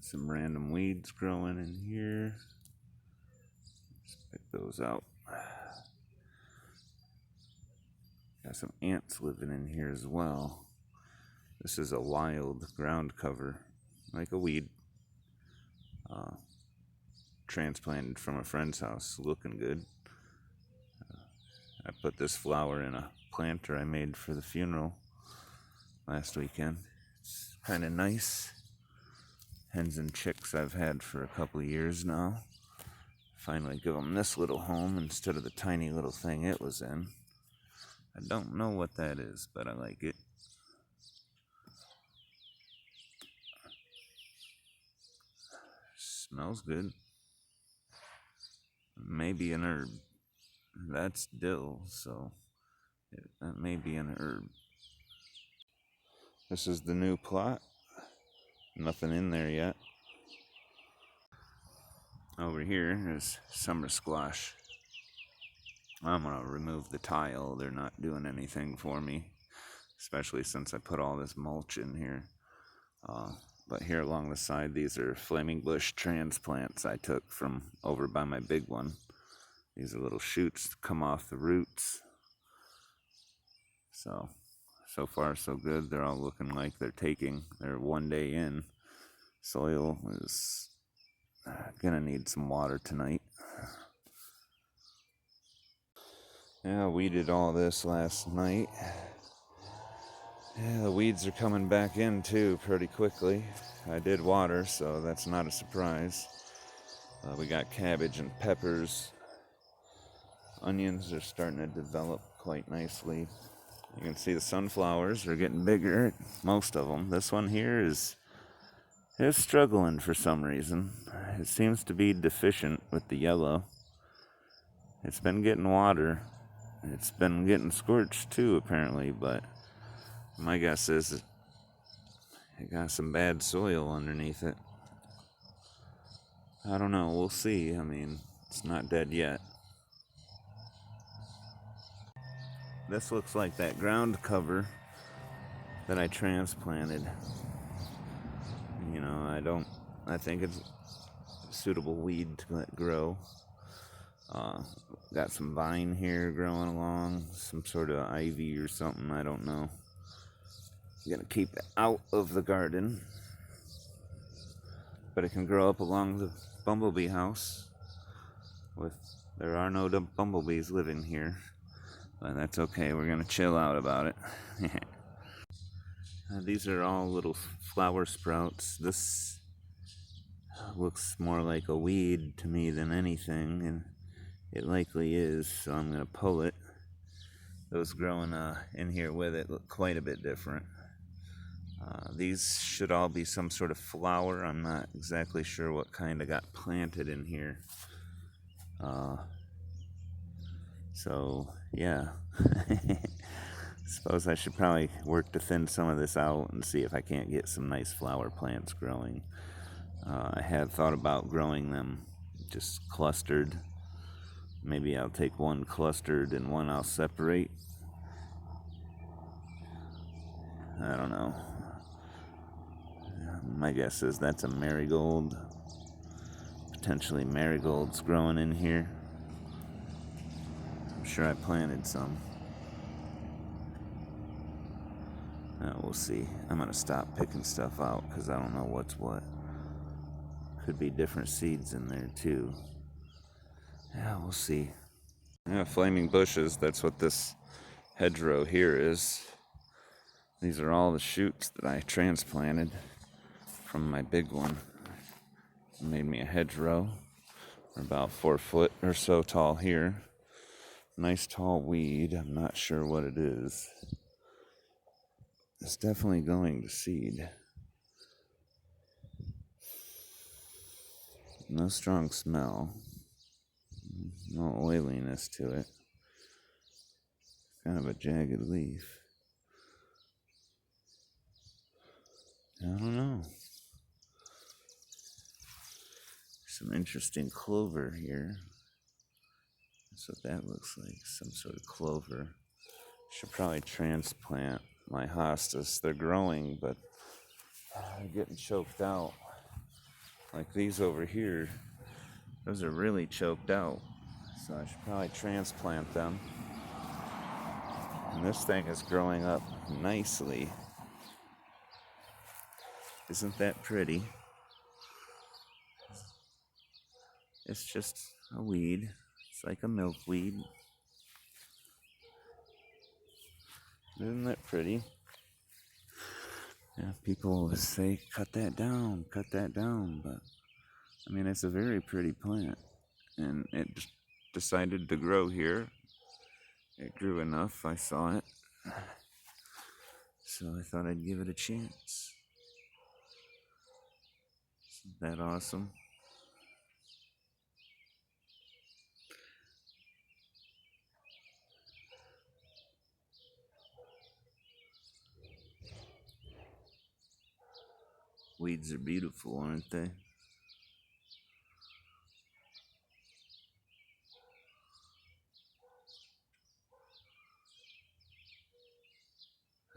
Some random weeds growing in here. Let's pick those out. Got some ants living in here as well. This is a wild ground cover, like a weed. Transplanted from a friend's house, looking good. I put this flower in a planter I made for the funeral last weekend. It's kind of nice. Hens and chicks I've had for a couple of years now. Finally give them this little home instead of the tiny little thing it was in. I don't know what that is, but I like it. Smells good. Maybe an herb. That's dill, so that may be an herb. This is the new plot. Nothing in there yet. Over here is summer squash. I'm gonna remove the tile. They're not doing anything for me, especially since I put all this mulch in here. But here along the side, these are flaming bush transplants I took from over by my big one. These are little shoots that come off the roots. So far so good. They're all looking like they're 1 day in. Soil is gonna need some water tonight. Yeah, we did all this last night. Yeah, the weeds are coming back in too pretty quickly. I did water, so that's not a surprise. We got cabbage and peppers. Onions are starting to develop quite nicely. You can see the sunflowers are getting bigger, most of them. This one here is struggling for some reason. It seems to be deficient with the yellow. It's been getting water. It's been getting scorched too, apparently, but my guess is it got some bad soil underneath it. I don't know, we'll see. I mean, it's not dead yet. This looks like that ground cover that I transplanted. You know, I think it's a suitable weed to let grow. Got some vine here growing along, some sort of ivy or something, I don't know. I'm gonna keep it out of the garden, but it can grow up along the bumblebee house. There are no bumblebees living here, but that's okay. We're gonna chill out about it. These are all little flower sprouts. This looks more like a weed to me than anything, and it likely is, so I'm gonna pull it. Those growing in here with it look quite a bit different. These should all be some sort of flower. I'm not exactly sure what kind of got planted in here. So yeah. Suppose I should probably work to thin some of this out and see if I can't get some nice flower plants growing. I had thought about growing them just clustered. Maybe I'll take one clustered and one I'll separate. I don't know. My guess is that's a marigold. Potentially marigolds growing in here. I'm sure I planted some. We'll see. I'm gonna stop picking stuff out because I don't know what's what. Could be different seeds in there too. Yeah, we'll see. Yeah, flaming bushes, that's what this hedgerow here is. These are all the shoots that I transplanted from my big one. It made me a hedgerow. They're about 4 foot or so tall here. Nice tall weed. I'm not sure what it is. It's definitely going to seed. No strong smell. No oiliness to it. Kind of a jagged leaf. I don't know. Some interesting clover here. That's what that looks like. Some sort of clover. Should probably transplant my hostas. They're growing, but they're getting choked out. Like these over here, those are really choked out. So I should probably transplant them. And this thing is growing up nicely. Isn't that pretty? It's just a weed. It's like a milkweed. Isn't that pretty? Yeah, people always say, cut that down, but I mean, it's a very pretty plant. And it decided to grow here. It grew enough, I saw it. So I thought I'd give it a chance. Isn't that awesome? Weeds are beautiful, aren't they?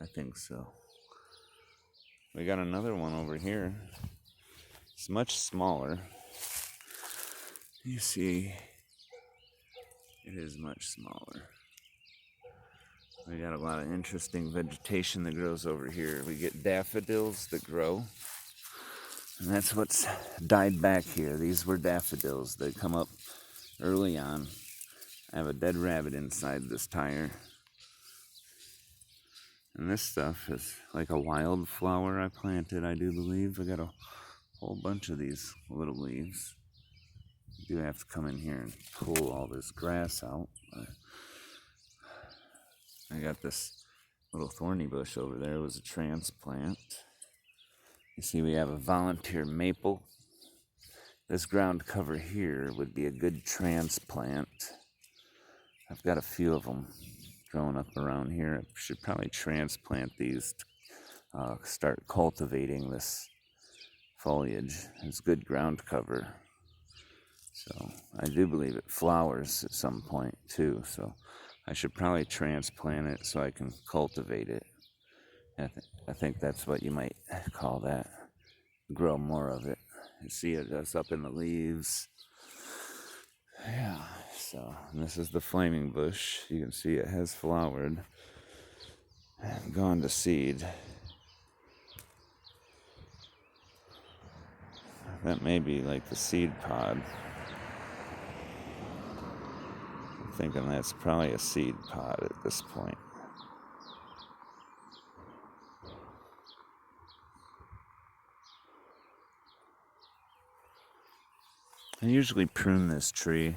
I think so. We got another one over here. It's much smaller. You see, it is much smaller. We got a lot of interesting vegetation that grows over here. We get daffodils that grow. And that's what's died back here. These were daffodils. They come up early on. I have a dead rabbit inside this tire. And this stuff is like a wildflower I planted, I do believe. I got a whole bunch of these little leaves. You do have to come in here and pull all this grass out. But I got this little thorny bush over there. It was a transplant. You see, we have a volunteer maple. This ground cover here would be a good transplant. I've got a few of them growing up around here. I should probably transplant these to start cultivating this foliage. It's good ground cover. So I do believe it flowers at some point too. So I should probably transplant it so I can cultivate it. I think that's what you might call that. Grow more of it. You see it that's up in the leaves. Yeah, so this is the flaming bush. You can see it has flowered and gone to seed. That may be like the seed pod. I'm thinking that's probably a seed pod at this point. I usually prune this tree.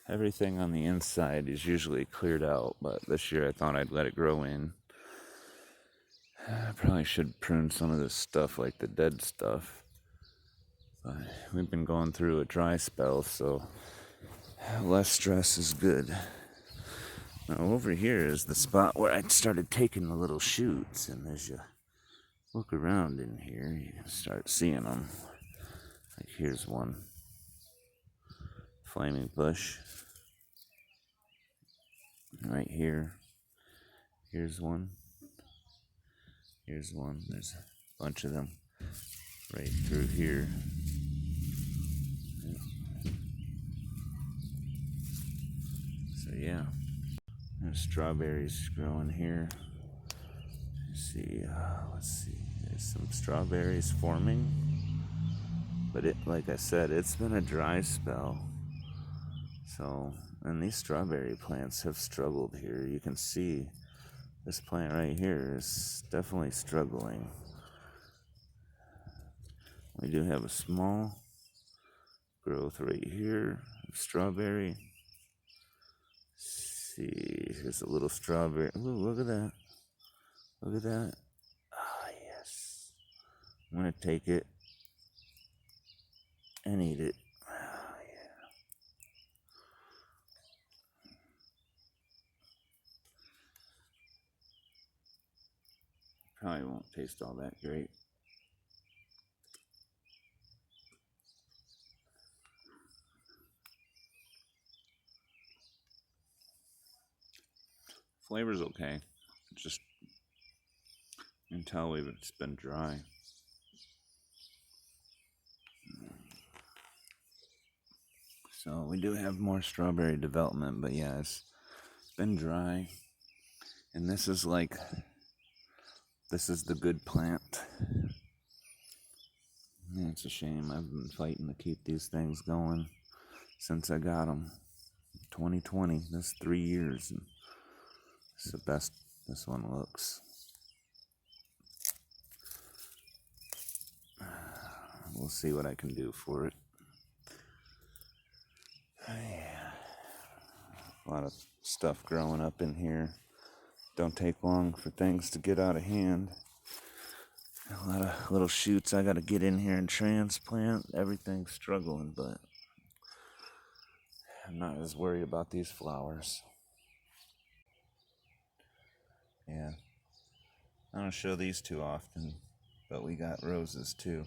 Everything on the inside is usually cleared out, but this year I thought I'd let it grow in. I probably should prune some of this stuff, like the dead stuff. But we've been going through a dry spell, so less stress is good. Now over here is the spot where I started taking the little shoots, and as you look around in here, you can start seeing them. Like here's one. Flaming bush. Right here. Here's one. Here's one. There's a bunch of them right through here. So yeah, there's strawberries growing here. Let's see. There's some strawberries forming. But it, like I said, it's been a dry spell. So, and these strawberry plants have struggled here. You can see this plant right here is definitely struggling. We do have a small growth right here of strawberry. Let's see, here's a little strawberry. Ooh, look at that. Look at that. Ah, yes. I'm gonna take it and eat it. Oh, yeah. Probably won't taste all that great. Flavor's okay. It's just, you can tell it's been dry. So we do have more strawberry development, but yeah, it's been dry. And this is the good plant. Yeah, it's a shame. I've been fighting to keep these things going since I got them. 2020, that's 3 years. And it's the best this one looks. We'll see what I can do for it. Yeah. A lot of stuff growing up in here. Don't take long for things to get out of hand. A lot of little shoots I gotta get in here and transplant. Everything's struggling, but I'm not as worried about these flowers. Yeah. I don't show these too often, but we got roses too.